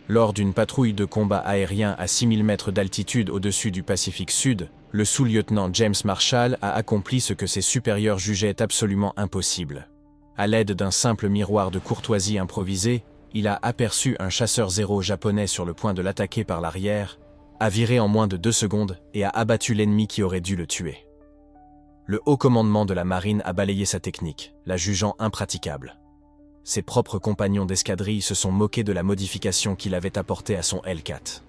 Lors d'une patrouille de combat aérien à 6000 mètres d'altitude au-dessus du Pacifique Sud, le sous-lieutenant James Marshall a accompli ce que ses supérieurs jugeaient absolument impossible. À l'aide d'un simple miroir de courtoisie improvisé, il a aperçu un chasseur Zéro japonais sur le point de l'attaquer par l'arrière, a viré en moins de 2 secondes et a abattu l'ennemi qui aurait dû le tuer. Le haut commandement de la marine a balayé sa technique, la jugeant impraticable. Ses propres compagnons d'escadrille se sont moqués de la modification qu'il avait apportée à son Hellcat.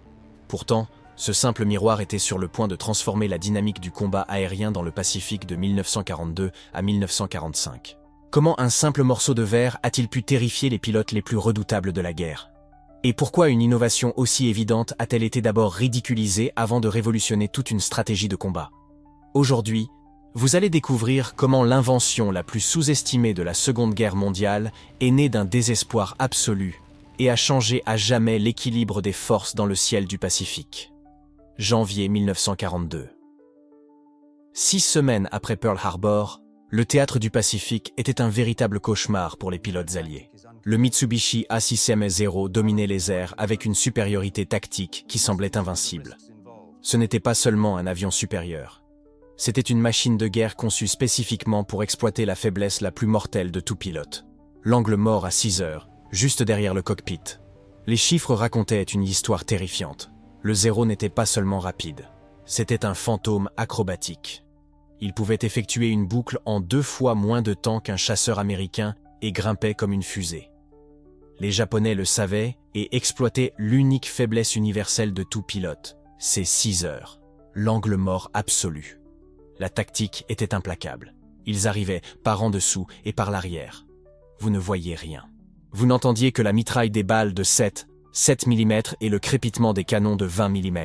Pourtant, ce simple miroir était sur le point de transformer la dynamique du combat aérien dans le Pacifique de 1942 à 1945. Comment un simple morceau de verre a-t-il pu terrifier les pilotes les plus redoutables de la guerre? Et pourquoi une innovation aussi évidente a-t-elle été d'abord ridiculisée avant de révolutionner toute une stratégie de combat? Aujourd'hui, vous allez découvrir comment l'invention la plus sous-estimée de la Seconde Guerre mondiale est née d'un désespoir absolu et a changé à jamais l'équilibre des forces dans le ciel du Pacifique. Janvier 1942. 6 semaines après Pearl Harbor, le théâtre du Pacifique était un véritable cauchemar pour les pilotes alliés. Le Mitsubishi A6M0 dominait les airs avec une supériorité tactique qui semblait invincible. Ce n'était pas seulement un avion supérieur. C'était une machine de guerre conçue spécifiquement pour exploiter la faiblesse la plus mortelle de tout pilote. L'angle mort à 6 heures, juste derrière le cockpit. Les chiffres racontaient une histoire terrifiante. Le Zéro n'était pas seulement rapide. C'était un fantôme acrobatique. Il pouvait effectuer une boucle en 2 fois moins de temps qu'un chasseur américain et grimpait comme une fusée. Les Japonais le savaient et exploitaient l'unique faiblesse universelle de tout pilote, ses 6 heures. L'angle mort absolu. La tactique était implacable. Ils arrivaient par en dessous et par l'arrière. Vous ne voyiez rien. Vous n'entendiez que la mitraille des balles de 7 mm et le crépitement des canons de 20 mm.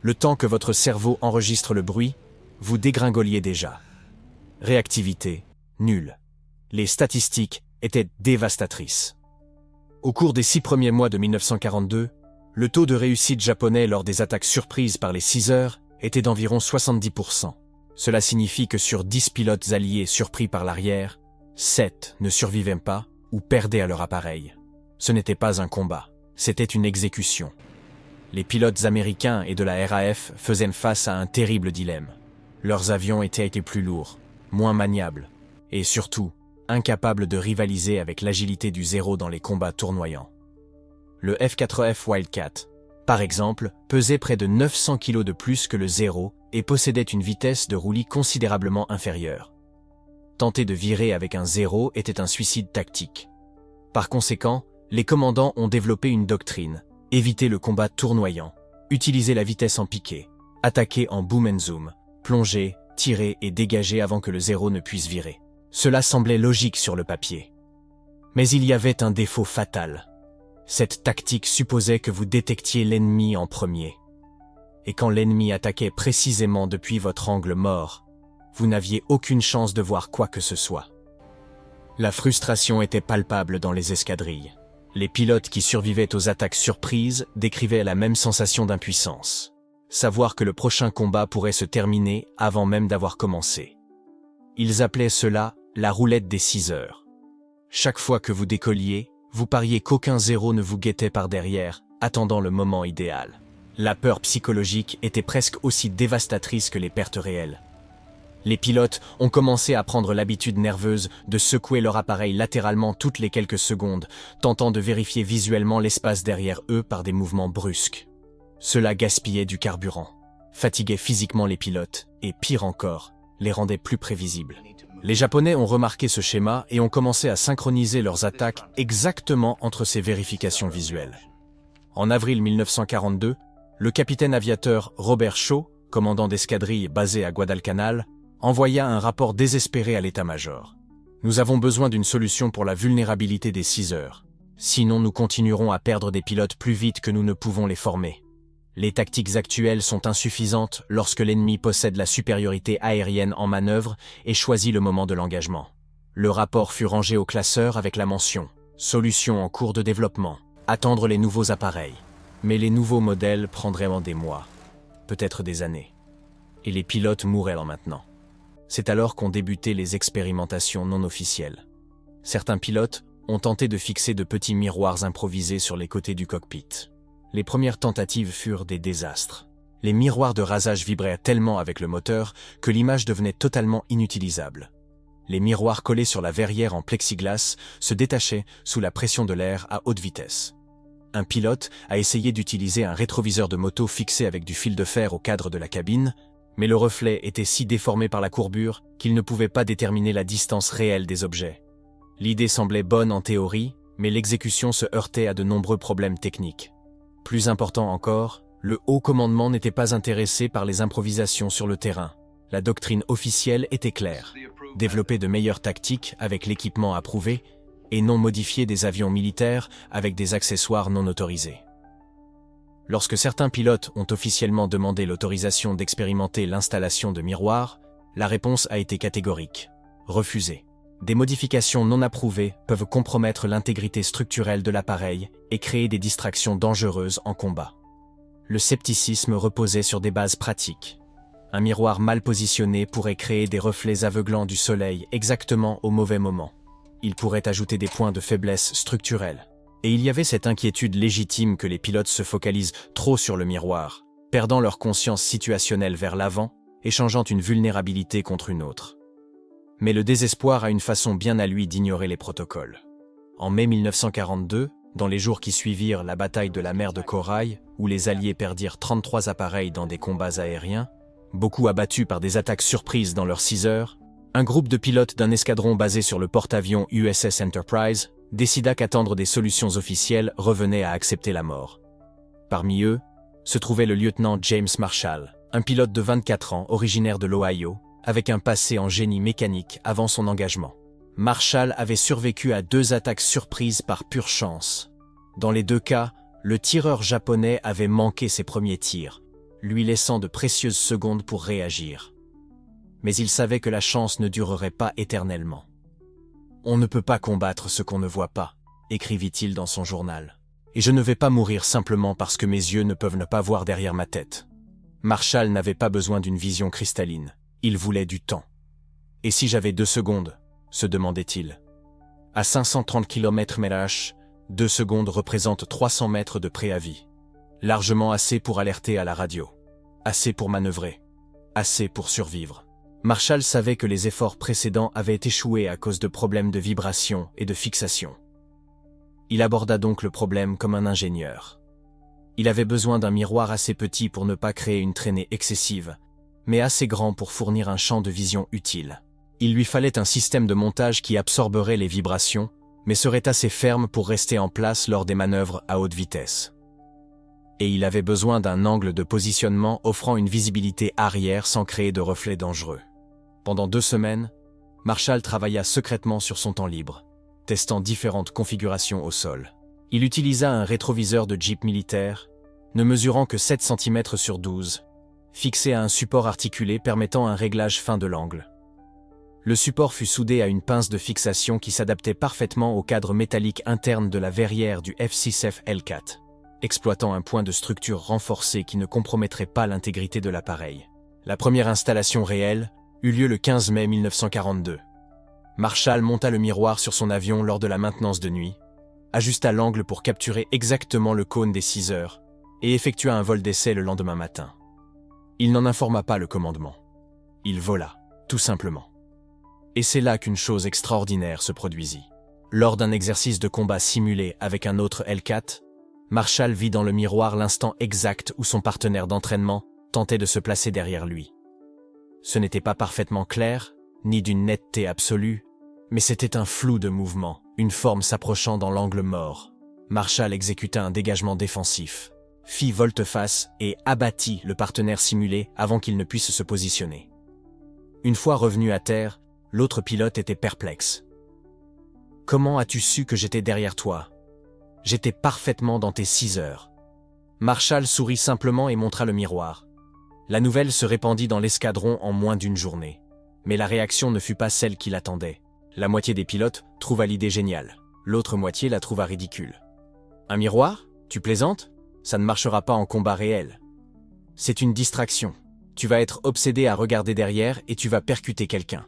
Le temps que votre cerveau enregistre le bruit, vous dégringoliez déjà. Réactivité, nulle. Les statistiques étaient dévastatrices. Au cours des 6 premiers mois de 1942, le taux de réussite japonais lors des attaques surprises par les 6 heures était d'environ 70%. Cela signifie que sur 10 pilotes alliés surpris par l'arrière, 7 ne survivaient pas ou perdaient à leur appareil. Ce n'était pas un combat, c'était une exécution. Les pilotes américains et de la RAF faisaient face à un terrible dilemme. Leurs avions étaient plus lourds, moins maniables, et surtout, incapables de rivaliser avec l'agilité du Zéro dans les combats tournoyants. Le F-4F Wildcat, par exemple, pesait près de 900 kg de plus que le Zéro et possédait une vitesse de roulis considérablement inférieure. Tenter de virer avec un Zéro était un suicide tactique. Par conséquent, les commandants ont développé une doctrine: éviter le combat tournoyant, utiliser la vitesse en piqué, attaquer en boom and zoom, plonger, tirer et dégager avant que le Zéro ne puisse virer. Cela semblait logique sur le papier. Mais il y avait un défaut fatal. Cette tactique supposait que vous détectiez l'ennemi en premier. Et quand l'ennemi attaquait précisément depuis votre angle mort, vous n'aviez aucune chance de voir quoi que ce soit. La frustration était palpable dans les escadrilles. Les pilotes qui survivaient aux attaques surprises décrivaient la même sensation d'impuissance. Savoir que le prochain combat pourrait se terminer avant même d'avoir commencé. Ils appelaient cela la roulette des 6 heures. Chaque fois que vous décolliez, vous pariez qu'aucun Zéro ne vous guettait par derrière, attendant le moment idéal. La peur psychologique était presque aussi dévastatrice que les pertes réelles. Les pilotes ont commencé à prendre l'habitude nerveuse de secouer leur appareil latéralement toutes les quelques secondes, tentant de vérifier visuellement l'espace derrière eux par des mouvements brusques. Cela gaspillait du carburant, fatiguait physiquement les pilotes et, pire encore, les rendait plus prévisibles. Les Japonais ont remarqué ce schéma et ont commencé à synchroniser leurs attaques exactement entre ces vérifications visuelles. En avril 1942, le capitaine aviateur Robert Shaw, commandant d'escadrille basé à Guadalcanal, envoya un rapport désespéré à l'état-major. « Nous avons besoin d'une solution pour la vulnérabilité des 6 heures. Sinon nous continuerons à perdre des pilotes plus vite que nous ne pouvons les former. Les tactiques actuelles sont insuffisantes lorsque l'ennemi possède la supériorité aérienne en manœuvre et choisit le moment de l'engagement. » Le rapport fut rangé au classeur avec la mention « Solution en cours de développement. Attendre les nouveaux appareils. » Mais les nouveaux modèles prendraient des mois, peut-être des années. Et les pilotes mourraient maintenant. C'est alors qu'ont débuté les expérimentations non officielles. Certains pilotes ont tenté de fixer de petits miroirs improvisés sur les côtés du cockpit. les premières tentatives furent des désastres. Les miroirs de rasage vibraient tellement avec le moteur que l'image devenait totalement inutilisable. Les miroirs collés sur la verrière en plexiglas se détachaient sous la pression de l'air à haute vitesse. Un pilote a essayé d'utiliser un rétroviseur de moto fixé avec du fil de fer au cadre de la cabine, mais le reflet était si déformé par la courbure qu'il ne pouvait pas déterminer la distance réelle des objets. L'idée semblait bonne en théorie, mais l'exécution se heurtait à de nombreux problèmes techniques. Plus important encore, le haut commandement n'était pas intéressé par les improvisations sur le terrain. La doctrine officielle était claire: développer de meilleures tactiques avec l'équipement approuvé et non modifier des avions militaires avec des accessoires non autorisés. Lorsque certains pilotes ont officiellement demandé l'autorisation d'expérimenter l'installation de miroirs, la réponse a été catégorique: refusée. Des modifications non approuvées peuvent compromettre l'intégrité structurelle de l'appareil et créer des distractions dangereuses en combat. Le scepticisme reposait sur des bases pratiques. Un miroir mal positionné pourrait créer des reflets aveuglants du soleil exactement au mauvais moment. Il pourrait ajouter des points de faiblesse structurelle. Et il y avait cette inquiétude légitime que les pilotes se focalisent trop sur le miroir, perdant leur conscience situationnelle vers l'avant et changeant une vulnérabilité contre une autre. Mais le désespoir a une façon bien à lui d'ignorer les protocoles. En mai 1942, dans les jours qui suivirent la bataille de la mer de Corail, où les Alliés perdirent 33 appareils dans des combats aériens, beaucoup abattus par des attaques surprises dans leurs 6 heures, un groupe de pilotes d'un escadron basé sur le porte-avions USS Enterprise décida qu'attendre des solutions officielles revenait à accepter la mort. Parmi eux, se trouvait le lieutenant James Marshall, un pilote de 24 ans originaire de l'Ohio, avec un passé en génie mécanique avant son engagement. Marshall avait survécu à 2 attaques surprises par pure chance. Dans les 2 cas, le tireur japonais avait manqué ses premiers tirs, lui laissant de précieuses secondes pour réagir. Mais il savait que la chance ne durerait pas éternellement. « On ne peut pas combattre ce qu'on ne voit pas », écrivit-il dans son journal. « Et je ne vais pas mourir simplement parce que mes yeux ne peuvent ne pas voir derrière ma tête. » Marshall n'avait pas besoin d'une vision cristalline. Il voulait du temps. « Et si j'avais 2 secondes ?» se demandait-il. À 530 km/h, 2 secondes représentent 300 mètres de préavis. Largement assez pour alerter à la radio. Assez pour manœuvrer. Assez pour survivre. Marshall savait que les efforts précédents avaient échoué à cause de problèmes de vibration et de fixation. Il aborda donc le problème comme un ingénieur. Il avait besoin d'un miroir assez petit pour ne pas créer une traînée excessive, mais assez grand pour fournir un champ de vision utile. Il lui fallait un système de montage qui absorberait les vibrations, mais serait assez ferme pour rester en place lors des manœuvres à haute vitesse. Et il avait besoin d'un angle de positionnement offrant une visibilité arrière sans créer de reflets dangereux. Pendant 2 semaines, Marshall travailla secrètement sur son temps libre, testant différentes configurations au sol. Il utilisa un rétroviseur de Jeep militaire, ne mesurant que 7 cm sur 12, fixé à un support articulé permettant un réglage fin de l'angle. Le support fut soudé à une pince de fixation qui s'adaptait parfaitement au cadre métallique interne de la verrière du F6F L4, exploitant un point de structure renforcé qui ne compromettrait pas l'intégrité de l'appareil. La première installation réelle eut lieu le 15 mai 1942. Marshall monta le miroir sur son avion lors de la maintenance de nuit, ajusta l'angle pour capturer exactement le cône des 6 heures et effectua un vol d'essai le lendemain matin. Il n'en informa pas le commandement. Il vola, tout simplement. Et c'est là qu'une chose extraordinaire se produisit. Lors d'un exercice de combat simulé avec un autre L4, Marshall vit dans le miroir l'instant exact où son partenaire d'entraînement tentait de se placer derrière lui. Ce n'était pas parfaitement clair, ni d'une netteté absolue, mais c'était un flou de mouvement, une forme s'approchant dans l'angle mort. Marshall exécuta un dégagement défensif, fit volte-face et abattit le partenaire simulé avant qu'il ne puisse se positionner. Une fois revenu à terre, l'autre pilote était perplexe. « Comment as-tu su que j'étais derrière toi ? J'étais parfaitement dans tes 6 heures. » Marshall sourit simplement et montra le miroir. La nouvelle se répandit dans l'escadron en moins d'une journée. Mais la réaction ne fut pas celle qu'il attendait. La moitié des pilotes trouva l'idée géniale. L'autre moitié la trouva ridicule. « Un miroir ? Tu plaisantes ? Ça ne marchera pas en combat réel. C'est une distraction. Tu vas être obsédé à regarder derrière et tu vas percuter quelqu'un.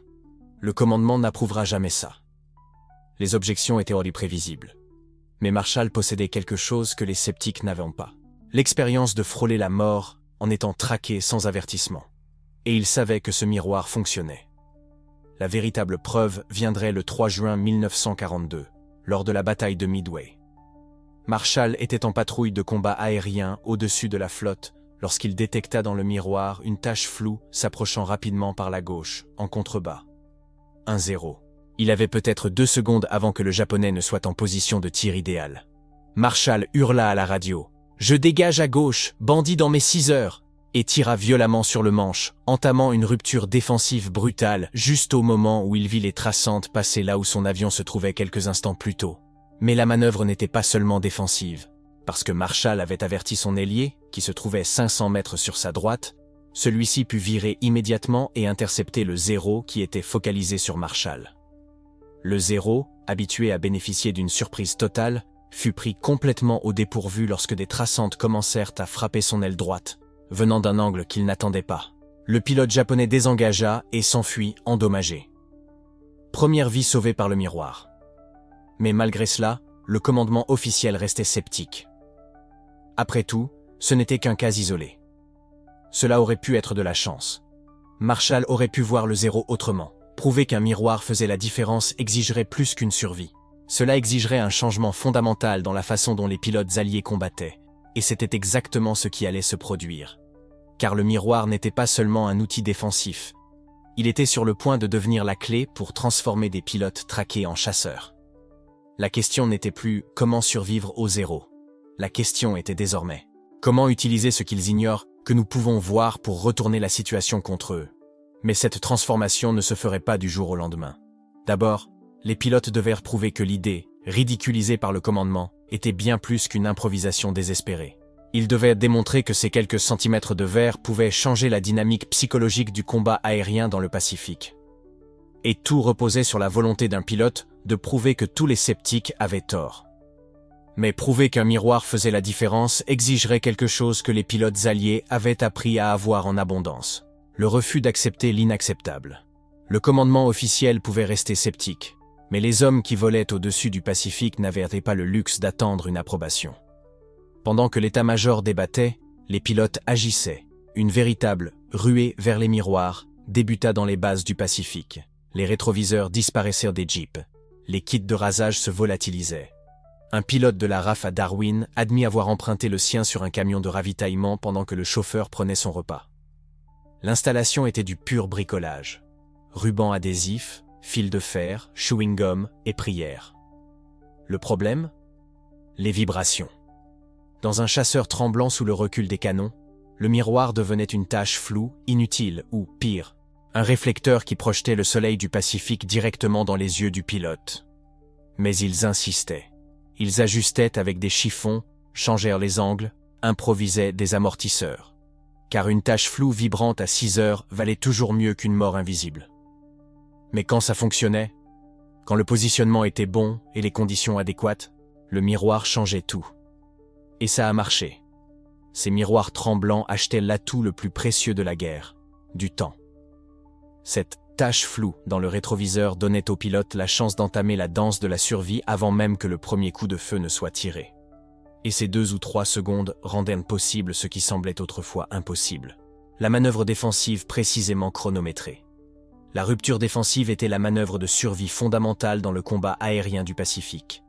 Le commandement n'approuvera jamais ça. » Les objections étaient hors du prévisible. Mais Marshall possédait quelque chose que les sceptiques n'avaient pas. L'expérience de frôler la mort en étant traqué sans avertissement. Et il savait que ce miroir fonctionnait. La véritable preuve viendrait le 3 juin 1942, lors de la bataille de Midway. Marshall était en patrouille de combat aérien au-dessus de la flotte lorsqu'il détecta dans le miroir une tache floue s'approchant rapidement par la gauche, en contrebas. 1-0. Il avait peut-être 2 secondes avant que le Japonais ne soit en position de tir idéal. Marshall hurla à la radio « Je dégage à gauche, bandit dans mes 6 heures !» et tira violemment sur le manche, entamant une rupture défensive brutale juste au moment où il vit les traçantes passer là où son avion se trouvait quelques instants plus tôt. Mais la manœuvre n'était pas seulement défensive. Parce que Marshall avait averti son ailier, qui se trouvait 500 mètres sur sa droite, celui-ci put virer immédiatement et intercepter le 0 qui était focalisé sur Marshall. Le 0, habitué à bénéficier d'une surprise totale, fut pris complètement au dépourvu lorsque des traçantes commencèrent à frapper son aile droite, venant d'un angle qu'il n'attendait pas. Le pilote japonais désengagea et s'enfuit endommagé. Première vie sauvée par le miroir. Mais malgré cela, le commandement officiel restait sceptique. Après tout, ce n'était qu'un cas isolé. Cela aurait pu être de la chance. Marshall aurait pu voir le 0 autrement. Prouver qu'un miroir faisait la différence exigerait plus qu'une survie. Cela exigerait un changement fondamental dans la façon dont les pilotes alliés combattaient. Et c'était exactement ce qui allait se produire. Car le miroir n'était pas seulement un outil défensif. Il était sur le point de devenir la clé pour transformer des pilotes traqués en chasseurs. La question n'était plus « comment survivre au 0 ». La question était désormais « comment utiliser ce qu'ils ignorent que nous pouvons voir pour retourner la situation contre eux ». Mais cette transformation ne se ferait pas du jour au lendemain. D'abord, les pilotes devaient prouver que l'idée, ridiculisée par le commandement, était bien plus qu'une improvisation désespérée. Ils devaient démontrer que ces quelques centimètres de verre pouvaient changer la dynamique psychologique du combat aérien dans le Pacifique. Et tout reposait sur la volonté d'un pilote de prouver que tous les sceptiques avaient tort. Mais prouver qu'un miroir faisait la différence exigerait quelque chose que les pilotes alliés avaient appris à avoir en abondance. Le refus d'accepter l'inacceptable. Le commandement officiel pouvait rester sceptique, mais les hommes qui volaient au-dessus du Pacifique n'avaient pas le luxe d'attendre une approbation. Pendant que l'état-major débattait, les pilotes agissaient. Une véritable ruée vers les miroirs débuta dans les bases du Pacifique. Les rétroviseurs disparaissaient des jeeps. Les kits de rasage se volatilisaient. Un pilote de la RAF à Darwin admit avoir emprunté le sien sur un camion de ravitaillement pendant que le chauffeur prenait son repas. L'installation était du pur bricolage. Rubans adhésifs, fils de fer, chewing-gum et prières. Le problème ? Les vibrations. Dans un chasseur tremblant sous le recul des canons, le miroir devenait une tache floue, inutile ou, pire, un réflecteur qui projetait le soleil du Pacifique directement dans les yeux du pilote. Mais ils insistaient. Ils ajustaient avec des chiffons, changèrent les angles, improvisaient des amortisseurs. Car une tache floue vibrante à 6 heures valait toujours mieux qu'une mort invisible. Mais quand ça fonctionnait, quand le positionnement était bon et les conditions adéquates, le miroir changeait tout. Et ça a marché. Ces miroirs tremblants achetaient l'atout le plus précieux de la guerre, du temps. Cette tache floue dans le rétroviseur donnait au pilote la chance d'entamer la danse de la survie avant même que le premier coup de feu ne soit tiré. Et ces 2 ou 3 secondes rendaient possible ce qui semblait autrefois impossible. La manœuvre défensive précisément chronométrée. La rupture défensive était la manœuvre de survie fondamentale dans le combat aérien du Pacifique.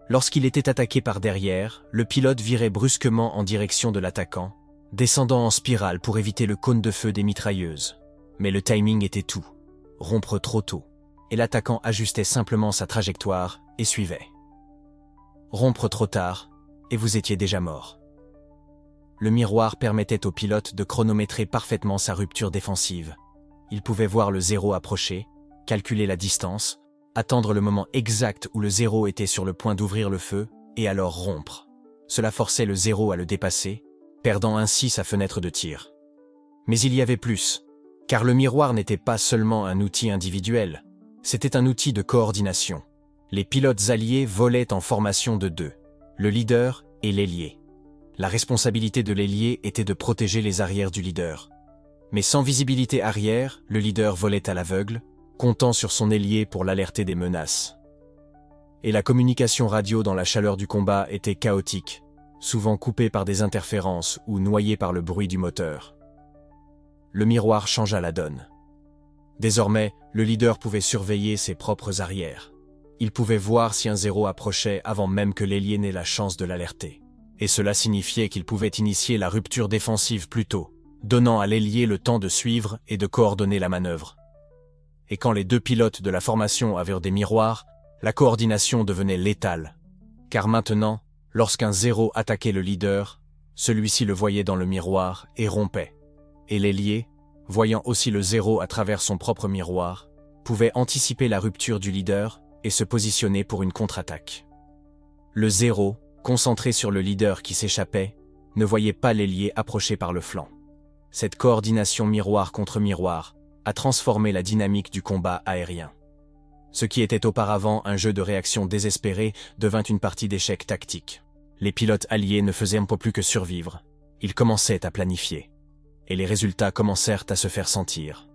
Lorsqu'il était attaqué par derrière, le pilote virait brusquement en direction de l'attaquant, descendant en spirale pour éviter le cône de feu des mitrailleuses. Mais le timing était tout. Rompre trop tôt. Et l'attaquant ajustait simplement sa trajectoire et suivait. Rompre trop tard, et vous étiez déjà mort. Le miroir permettait au pilote de chronométrer parfaitement sa rupture défensive. Il pouvait voir le 0 approcher, calculer la distance, attendre le moment exact où le 0 était sur le point d'ouvrir le feu, et alors rompre. Cela forçait le 0 à le dépasser, perdant ainsi sa fenêtre de tir. Mais il y avait plus, car le miroir n'était pas seulement un outil individuel, c'était un outil de coordination. Les pilotes alliés volaient en formation de 2, le leader et l'ailier. La responsabilité de l'ailier était de protéger les arrières du leader. Mais sans visibilité arrière, le leader volait à l'aveugle, comptant sur son ailier pour l'alerter des menaces. Et la communication radio dans la chaleur du combat était chaotique, souvent coupés par des interférences ou noyés par le bruit du moteur. Le miroir changea la donne. Désormais, le leader pouvait surveiller ses propres arrières. Il pouvait voir si un zéro approchait avant même que l'ailier n'ait la chance de l'alerter. Et cela signifiait qu'il pouvait initier la rupture défensive plus tôt, donnant à l'ailier le temps de suivre et de coordonner la manœuvre. Et quand les deux pilotes de la formation avaient des miroirs, la coordination devenait létale. Car maintenant, lorsqu'un zéro attaquait le leader, celui-ci le voyait dans le miroir et rompait. Et l'ailier, voyant aussi le zéro à travers son propre miroir, pouvait anticiper la rupture du leader et se positionner pour une contre-attaque. Le zéro, concentré sur le leader qui s'échappait, ne voyait pas l'ailier approcher par le flanc. Cette coordination miroir contre miroir a transformé la dynamique du combat aérien. Ce qui était auparavant un jeu de réaction désespéré devint une partie d'échecs tactiques. Les pilotes alliés ne faisaient un peu plus que survivre. Ils commençaient à planifier. Et les résultats commencèrent à se faire sentir.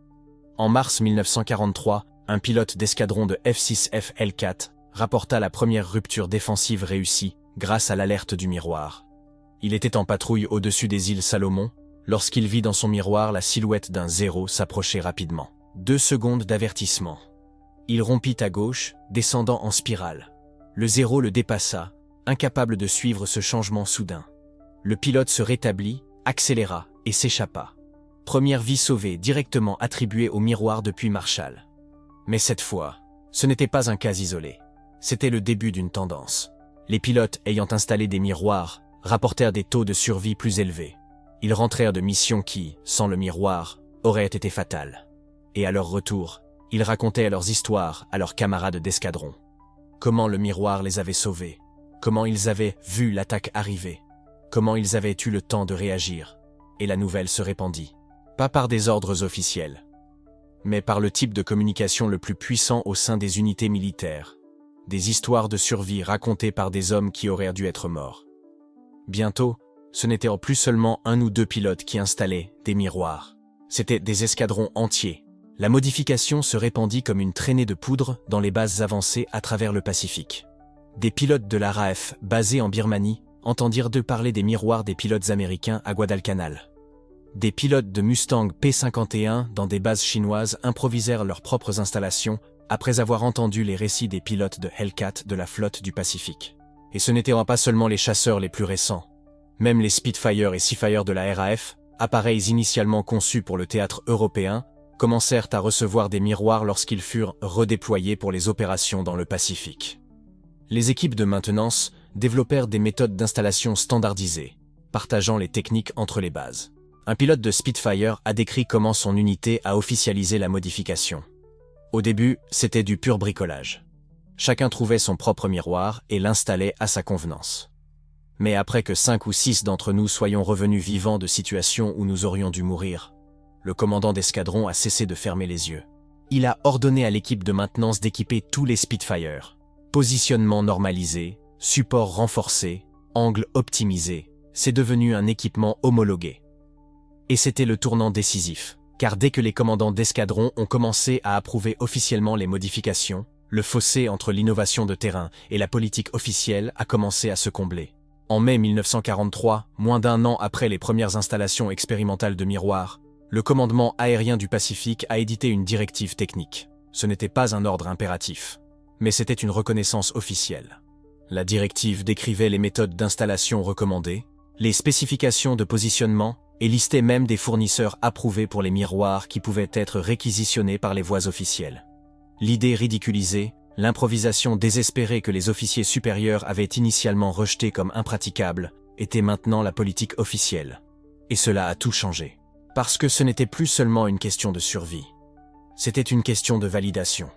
En mars 1943, un pilote d'escadron de F-6F L4 rapporta la première rupture défensive réussie grâce à l'alerte du miroir. Il était en patrouille au-dessus des îles Salomon lorsqu'il vit dans son miroir la silhouette d'un zéro s'approcher rapidement. 2 secondes d'avertissement. Il rompit à gauche, descendant en spirale. Le zéro le dépassa, incapable de suivre ce changement soudain. Le pilote se rétablit, accéléra et s'échappa. Première vie sauvée directement attribuée au miroir depuis Marshall. Mais cette fois, ce n'était pas un cas isolé. C'était le début d'une tendance. Les pilotes ayant installé des miroirs rapportèrent des taux de survie plus élevés. Ils rentrèrent de missions qui, sans le miroir, auraient été fatales. Et à leur retour, ils racontaient leurs histoires à leurs camarades d'escadron. Comment le miroir les avait sauvés, comment ils avaient vu l'attaque arriver, comment ils avaient eu le temps de réagir. Et la nouvelle se répandit. Pas par des ordres officiels, mais par le type de communication le plus puissant au sein des unités militaires. Des histoires de survie racontées par des hommes qui auraient dû être morts. Bientôt, ce n'était plus seulement 1 ou 2 pilotes qui installaient des miroirs. C'étaient des escadrons entiers. La modification se répandit comme une traînée de poudre dans les bases avancées à travers le Pacifique. Des pilotes de la RAF, basés en Birmanie, entendirent parler des miroirs des pilotes américains à Guadalcanal. Des pilotes de Mustang P-51 dans des bases chinoises improvisèrent leurs propres installations après avoir entendu les récits des pilotes de Hellcat de la flotte du Pacifique. Et ce n'étaient pas seulement les chasseurs les plus récents. Même les Spitfire et Seafire de la RAF, appareils initialement conçus pour le théâtre européen, commencèrent à recevoir des miroirs lorsqu'ils furent redéployés pour les opérations dans le Pacifique. Les équipes de maintenance développèrent des méthodes d'installation standardisées, partageant les techniques entre les bases. Un pilote de Spitfire a décrit comment son unité a officialisé la modification. Au début, c'était du pur bricolage. Chacun trouvait son propre miroir et l'installait à sa convenance. Mais après que 5 ou 6 d'entre nous soyons revenus vivants de situations où nous aurions dû mourir, le commandant d'escadron a cessé de fermer les yeux. Il a ordonné à l'équipe de maintenance d'équiper tous les Spitfire. Positionnement normalisé, support renforcé, angle optimisé, c'est devenu un équipement homologué. Et c'était le tournant décisif, car dès que les commandants d'escadron ont commencé à approuver officiellement les modifications, le fossé entre l'innovation de terrain et la politique officielle a commencé à se combler. En mai 1943, moins d'1 an après les premières installations expérimentales de miroirs, le commandement aérien du Pacifique a édité une directive technique. Ce n'était pas un ordre impératif, mais c'était une reconnaissance officielle. La directive décrivait les méthodes d'installation recommandées, les spécifications de positionnement et listait même des fournisseurs approuvés pour les miroirs qui pouvaient être réquisitionnés par les voies officielles. L'idée ridiculisée, l'improvisation désespérée que les officiers supérieurs avaient initialement rejetée comme impraticable, était maintenant la politique officielle. Et cela a tout changé. Parce que ce n'était plus seulement une question de survie. C'était une question de validation.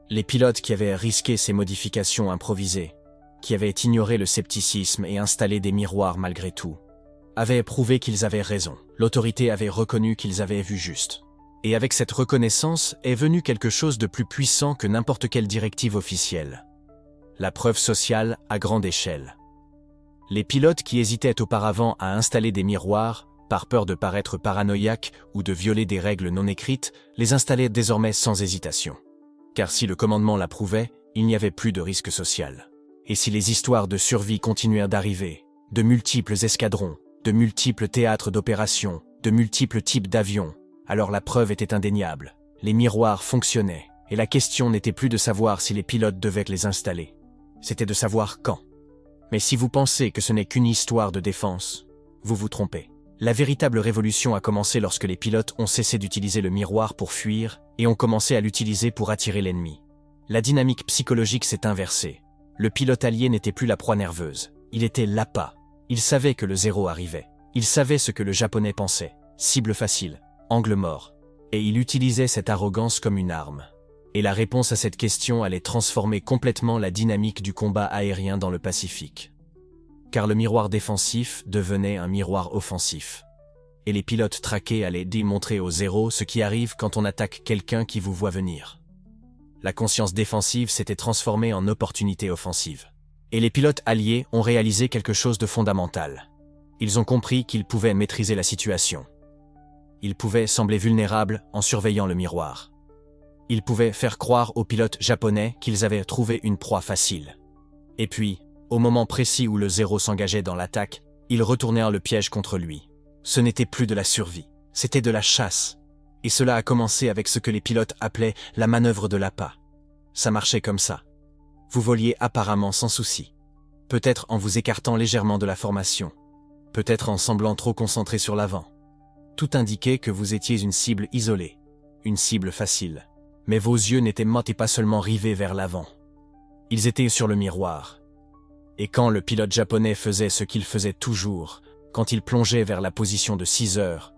Les pilotes qui avaient risqué ces modifications improvisées, qui avaient ignoré le scepticisme et installé des miroirs malgré tout, avaient prouvé qu'ils avaient raison. L'autorité avait reconnu qu'ils avaient vu juste. Et avec cette reconnaissance est venu quelque chose de plus puissant que n'importe quelle directive officielle. La preuve sociale à grande échelle. Les pilotes qui hésitaient auparavant à installer des miroirs, par peur de paraître paranoïaques ou de violer des règles non écrites, les installaient désormais sans hésitation. Car si le commandement l'approuvait, il n'y avait plus de risque social. Et si les histoires de survie continuèrent d'arriver, de multiples escadrons, de multiples théâtres d'opérations, de multiples types d'avions. Alors la preuve était indéniable. Les miroirs fonctionnaient, et la question n'était plus de savoir si les pilotes devaient les installer. C'était de savoir quand. Mais si vous pensez que ce n'est qu'une histoire de défense, vous vous trompez. La véritable révolution a commencé lorsque les pilotes ont cessé d'utiliser le miroir pour fuir et ont commencé à l'utiliser pour attirer l'ennemi. La dynamique psychologique s'est inversée. Le pilote allié n'était plus la proie nerveuse, il était l'appât. Il savait que le zéro arrivait. Il savait ce que le japonais pensait. Cible facile, angle mort. Et il utilisait cette arrogance comme une arme. Et la réponse à cette question allait transformer complètement la dynamique du combat aérien dans le Pacifique. Car le miroir défensif devenait un miroir offensif. Et les pilotes traqués allaient démontrer au zéro ce qui arrive quand on attaque quelqu'un qui vous voit venir. La conscience défensive s'était transformée en opportunité offensive. Et les pilotes alliés ont réalisé quelque chose de fondamental. Ils ont compris qu'ils pouvaient maîtriser la situation. Ils pouvaient sembler vulnérables en surveillant le miroir. Ils pouvaient faire croire aux pilotes japonais qu'ils avaient trouvé une proie facile. Et puis, au moment précis où le zéro s'engageait dans l'attaque, ils retournèrent le piège contre lui. Ce n'était plus de la survie, c'était de la chasse. Et cela a commencé avec ce que les pilotes appelaient la manœuvre de l'appât. Ça marchait comme ça. Vous voliez apparemment sans souci. Peut-être en vous écartant légèrement de la formation. Peut-être en semblant trop concentré sur l'avant. Tout indiquait que vous étiez une cible isolée. Une cible facile. Mais vos yeux n'étaient pas seulement rivés vers l'avant. Ils étaient sur le miroir. Et quand le pilote japonais faisait ce qu'il faisait toujours, quand il plongeait vers la position de 6 heures,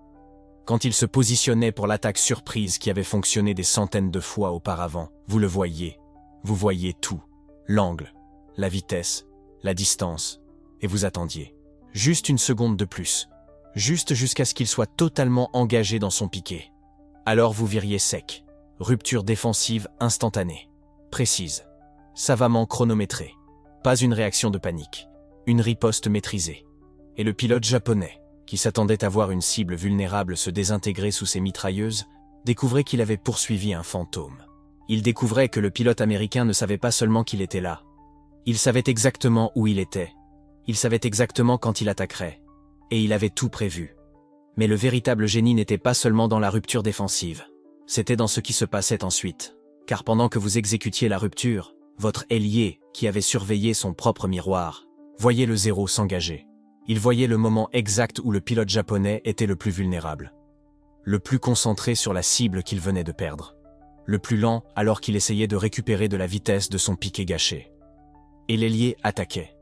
quand il se positionnait pour l'attaque surprise qui avait fonctionné des centaines de fois auparavant, vous le voyiez. Vous voyiez tout. L'angle, la vitesse, la distance, et vous attendiez. Juste une seconde de plus. Juste jusqu'à ce qu'il soit totalement engagé dans son piqué. Alors vous viriez sec. Rupture défensive instantanée. Précise. Savamment chronométrée. Pas une réaction de panique. Une riposte maîtrisée. Et le pilote japonais, qui s'attendait à voir une cible vulnérable se désintégrer sous ses mitrailleuses, découvrait qu'il avait poursuivi un fantôme. Il découvrait que le pilote américain ne savait pas seulement qu'il était là. Il savait exactement où il était. Il savait exactement quand il attaquerait. Et il avait tout prévu. Mais le véritable génie n'était pas seulement dans la rupture défensive. C'était dans ce qui se passait ensuite. Car pendant que vous exécutiez la rupture, votre ailier, qui avait surveillé son propre miroir, voyait le zéro s'engager. Il voyait le moment exact où le pilote japonais était le plus vulnérable. Le plus concentré sur la cible qu'il venait de perdre. Le plus lent alors qu'il essayait de récupérer de la vitesse de son piqué gâché. Et l'ailier attaquait.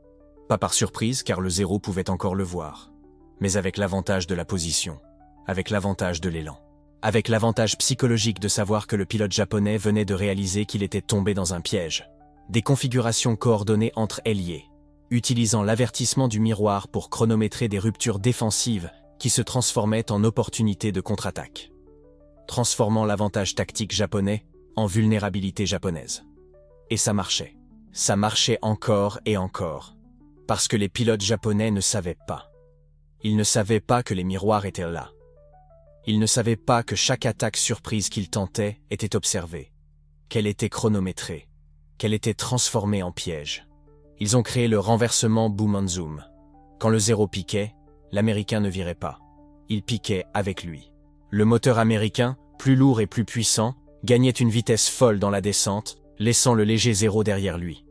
Pas par surprise car le zéro pouvait encore le voir. Mais avec l'avantage de la position. Avec l'avantage de l'élan. Avec l'avantage psychologique de savoir que le pilote japonais venait de réaliser qu'il était tombé dans un piège. Des configurations coordonnées entre ailiers. Utilisant l'avertissement du miroir pour chronométrer des ruptures défensives qui se transformaient en opportunités de contre-attaque. Transformant l'avantage tactique japonais en vulnérabilité japonaise. Et ça marchait. Ça marchait encore et encore. Parce que les pilotes japonais ne savaient pas. Ils ne savaient pas que les miroirs étaient là. Ils ne savaient pas que chaque attaque surprise qu'ils tentaient était observée. Qu'elle était chronométrée. Qu'elle était transformée en piège. Ils ont créé le renversement boom and zoom. Quand le zéro piquait, l'Américain ne virait pas. Il piquait avec lui. Le moteur américain, plus lourd et plus puissant, gagnait une vitesse folle dans la descente, laissant le léger zéro derrière lui.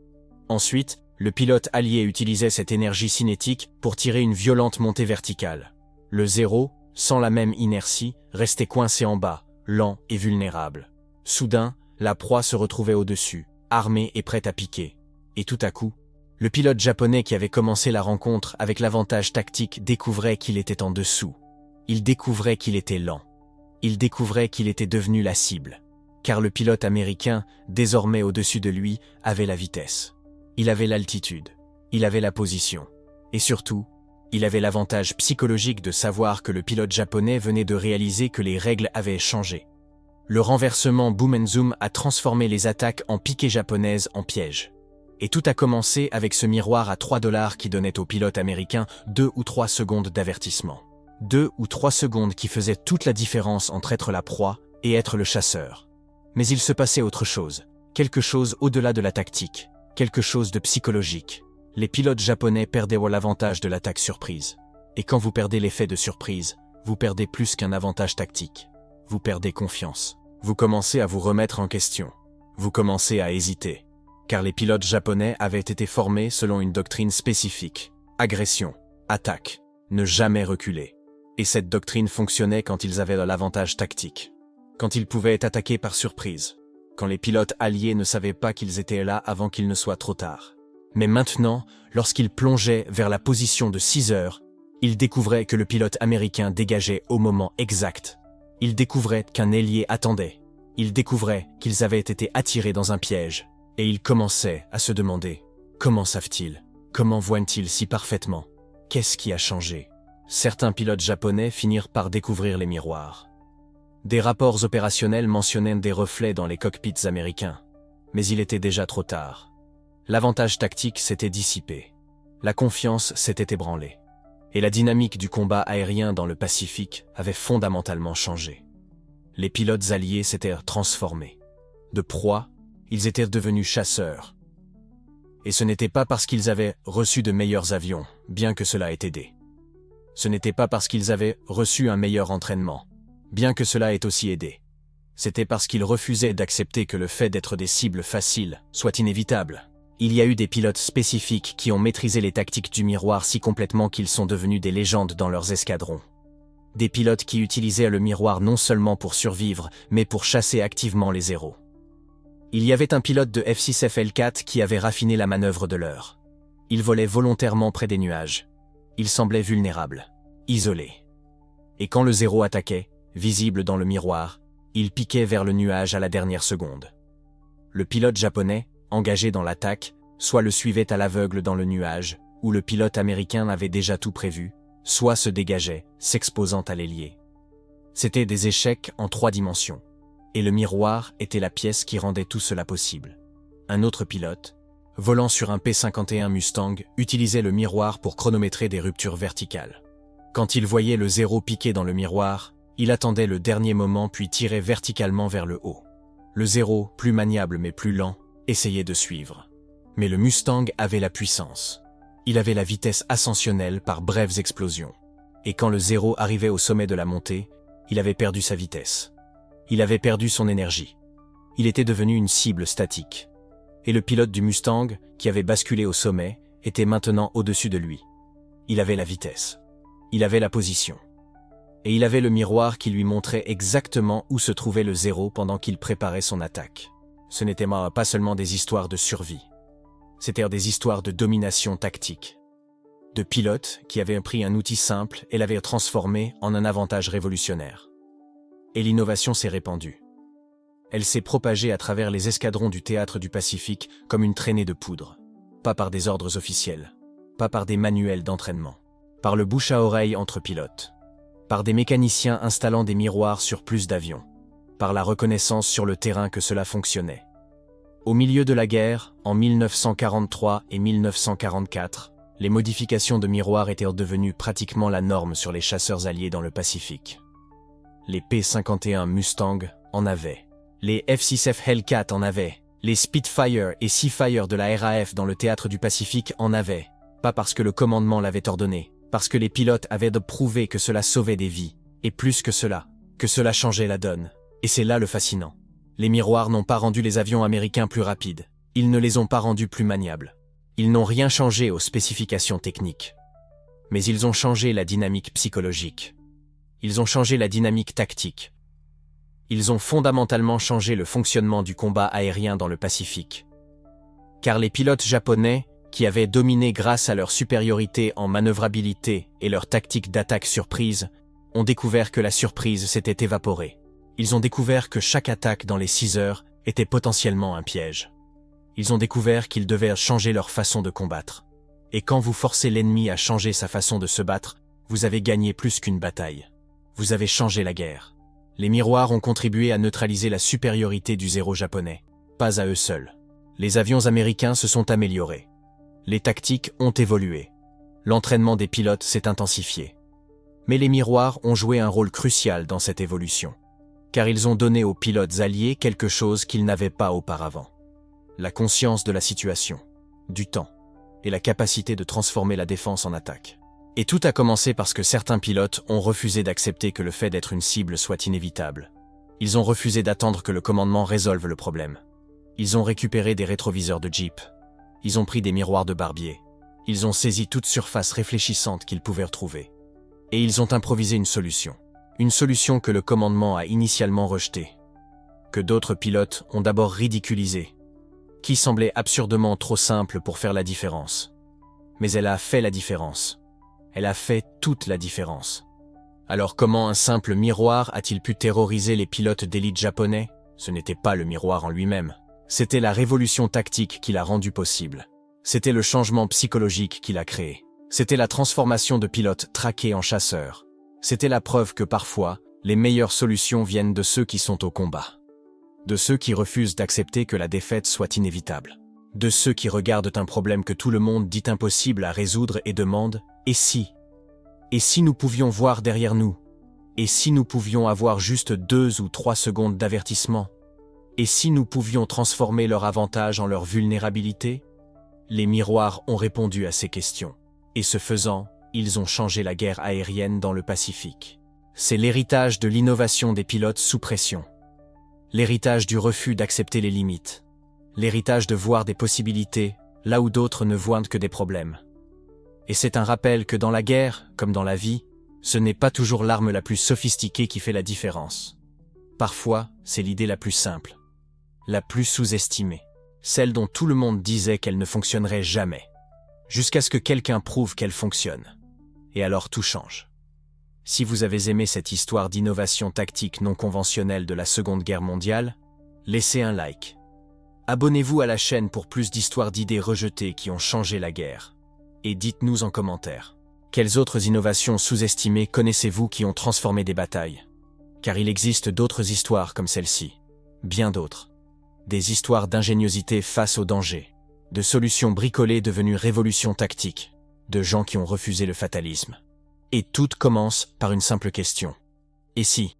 Ensuite, le pilote allié utilisait cette énergie cinétique pour tirer une violente montée verticale. Le zéro, sans la même inertie, restait coincé en bas, lent et vulnérable. Soudain, la proie se retrouvait au-dessus, armée et prête à piquer. Et tout à coup, le pilote japonais qui avait commencé la rencontre avec l'avantage tactique découvrait qu'il était en dessous. Il découvrait qu'il était lent. Il découvrait qu'il était devenu la cible. Car le pilote américain, désormais au-dessus de lui, avait la vitesse. Il avait l'altitude. Il avait la position. Et surtout, il avait l'avantage psychologique de savoir que le pilote japonais venait de réaliser que les règles avaient changé. Le renversement boom and zoom a transformé les attaques en piquées japonaises en pièges. Et tout a commencé avec ce miroir à $3 qui donnait au pilote américain 2 ou 3 secondes d'avertissement. 2 ou 3 secondes qui faisaient toute la différence entre être la proie et être le chasseur. Mais il se passait autre chose, quelque chose au-delà de la tactique, quelque chose de psychologique. Les pilotes japonais perdaient l'avantage de l'attaque surprise. Et quand vous perdez l'effet de surprise, vous perdez plus qu'un avantage tactique. Vous perdez confiance. Vous commencez à vous remettre en question. Vous commencez à hésiter. Car les pilotes japonais avaient été formés selon une doctrine spécifique. Agression, attaque, ne jamais reculer. Et cette doctrine fonctionnait quand ils avaient l'avantage tactique. Quand ils pouvaient être attaqués par surprise. Quand les pilotes alliés ne savaient pas qu'ils étaient là avant qu'il ne soit trop tard. Mais maintenant, lorsqu'ils plongeaient vers la position de 6 heures, ils découvraient que le pilote américain dégageait au moment exact. Ils découvraient qu'un ailier attendait. Ils découvraient qu'ils avaient été attirés dans un piège. Et ils commençaient à se demander, comment savent-ils? Comment voient-ils si parfaitement? Qu'est-ce qui a changé? Certains pilotes japonais finirent par découvrir les miroirs. Des rapports opérationnels mentionnaient des reflets dans les cockpits américains. Mais il était déjà trop tard. L'avantage tactique s'était dissipé. La confiance s'était ébranlée. Et la dynamique du combat aérien dans le Pacifique avait fondamentalement changé. Les pilotes alliés s'étaient transformés. De proie, ils étaient devenus chasseurs. Et ce n'était pas parce qu'ils avaient reçu de meilleurs avions, bien que cela ait aidé. Ce n'était pas parce qu'ils avaient reçu un meilleur entraînement, bien que cela ait aussi aidé. C'était parce qu'ils refusaient d'accepter que le fait d'être des cibles faciles soit inévitable. Il y a eu des pilotes spécifiques qui ont maîtrisé les tactiques du miroir si complètement qu'ils sont devenus des légendes dans leurs escadrons. Des pilotes qui utilisaient le miroir non seulement pour survivre, mais pour chasser activement les héros. Il y avait un pilote de F-6F L4 qui avait raffiné la manœuvre de l'heure. Il volait volontairement près des nuages. Il semblait vulnérable, isolé. Et quand le zéro attaquait, visible dans le miroir, il piquait vers le nuage à la dernière seconde. Le pilote japonais, engagé dans l'attaque, soit le suivait à l'aveugle dans le nuage, où le pilote américain avait déjà tout prévu, soit se dégageait, s'exposant à l'ailier. C'étaient des échecs en 3 dimensions. Et le miroir était la pièce qui rendait tout cela possible. Un autre pilote, volant sur un P-51 Mustang, utilisait le miroir pour chronométrer des ruptures verticales. Quand il voyait le zéro piquer dans le miroir, il attendait le dernier moment puis tirait verticalement vers le haut. Le zéro, plus maniable mais plus lent, essayait de suivre. Mais le Mustang avait la puissance. Il avait la vitesse ascensionnelle par brèves explosions. Et quand le zéro arrivait au sommet de la montée, il avait perdu sa vitesse. Il avait perdu son énergie. Il était devenu une cible statique. Et le pilote du Mustang, qui avait basculé au sommet, était maintenant au-dessus de lui. Il avait la vitesse. Il avait la position. Et il avait le miroir qui lui montrait exactement où se trouvait le zéro pendant qu'il préparait son attaque. Ce n'était pas seulement des histoires de survie. C'étaient des histoires de domination tactique. De pilotes qui avaient pris un outil simple et l'avaient transformé en un avantage révolutionnaire. Et l'innovation s'est répandue. Elle s'est propagée à travers les escadrons du théâtre du Pacifique comme une traînée de poudre. Pas par des ordres officiels, pas par des manuels d'entraînement, par le bouche à oreille entre pilotes, par des mécaniciens installant des miroirs sur plus d'avions, par la reconnaissance sur le terrain que cela fonctionnait. Au milieu de la guerre, en 1943 et 1944, les modifications de miroirs étaient devenues pratiquement la norme sur les chasseurs alliés dans le Pacifique. Les P-51 Mustang en avaient. Les F-6F Hellcat en avaient. Les Spitfire et Seafire de la RAF dans le théâtre du Pacifique en avaient. Pas parce que le commandement l'avait ordonné, parce que les pilotes avaient prouvé que cela sauvait des vies. Et plus que cela changeait la donne. Et c'est là le fascinant. Les miroirs n'ont pas rendu les avions américains plus rapides. Ils ne les ont pas rendus plus maniables. Ils n'ont rien changé aux spécifications techniques. Mais ils ont changé la dynamique psychologique. Ils ont changé la dynamique tactique. Ils ont fondamentalement changé le fonctionnement du combat aérien dans le Pacifique. Car les pilotes japonais, qui avaient dominé grâce à leur supériorité en manœuvrabilité et leur tactique d'attaque surprise, ont découvert que la surprise s'était évaporée. Ils ont découvert que chaque attaque dans les 6 heures était potentiellement un piège. Ils ont découvert qu'ils devaient changer leur façon de combattre. Et quand vous forcez l'ennemi à changer sa façon de se battre, vous avez gagné plus qu'une bataille. Vous avez changé la guerre. Les miroirs ont contribué à neutraliser la supériorité du zéro japonais. Pas à eux seuls. Les avions américains se sont améliorés. Les tactiques ont évolué. L'entraînement des pilotes s'est intensifié. Mais les miroirs ont joué un rôle crucial dans cette évolution. Car ils ont donné aux pilotes alliés quelque chose qu'ils n'avaient pas auparavant. La conscience de la situation, du temps, et la capacité de transformer la défense en attaque. Et tout a commencé parce que certains pilotes ont refusé d'accepter que le fait d'être une cible soit inévitable. Ils ont refusé d'attendre que le commandement résolve le problème. Ils ont récupéré des rétroviseurs de Jeep. Ils ont pris des miroirs de barbier. Ils ont saisi toute surface réfléchissante qu'ils pouvaient retrouver. Et ils ont improvisé une solution. Une solution que le commandement a initialement rejetée. Que d'autres pilotes ont d'abord ridiculisée. Qui semblait absurdement trop simple pour faire la différence. Mais elle a fait la différence. Elle a fait toute la différence. Alors comment un simple miroir a-t-il pu terroriser les pilotes d'élite japonais? Ce n'était pas le miroir en lui-même. C'était la révolution tactique qui l'a rendu possible. C'était le changement psychologique qu'il a créé. C'était la transformation de pilotes traqués en chasseurs. C'était la preuve que parfois, les meilleures solutions viennent de ceux qui sont au combat. De ceux qui refusent d'accepter que la défaite soit inévitable. De ceux qui regardent un problème que tout le monde dit impossible à résoudre et demandent « et si ?» Et si nous pouvions voir derrière nous? Et si nous pouvions avoir juste 2 ou 3 secondes d'avertissement? Et si nous pouvions transformer leur avantage en leur vulnérabilité? Les miroirs ont répondu à ces questions. Et ce faisant, ils ont changé la guerre aérienne dans le Pacifique. C'est l'héritage de l'innovation des pilotes sous pression. L'héritage du refus d'accepter les limites. L'héritage de voir des possibilités, là où d'autres ne voient que des problèmes. Et c'est un rappel que dans la guerre, comme dans la vie, ce n'est pas toujours l'arme la plus sophistiquée qui fait la différence. Parfois, c'est l'idée la plus simple, la plus sous-estimée, celle dont tout le monde disait qu'elle ne fonctionnerait jamais, jusqu'à ce que quelqu'un prouve qu'elle fonctionne. Et alors tout change. Si vous avez aimé cette histoire d'innovation tactique non conventionnelle de la Seconde Guerre mondiale, laissez un like. Abonnez-vous à la chaîne pour plus d'histoires d'idées rejetées qui ont changé la guerre. Et dites-nous en commentaire, quelles autres innovations sous-estimées connaissez-vous qui ont transformé des batailles? Car il existe d'autres histoires comme celle-ci, bien d'autres. Des histoires d'ingéniosité face au danger, de solutions bricolées devenues révolutions tactiques, de gens qui ont refusé le fatalisme. Et toutes commencent par une simple question. Et si?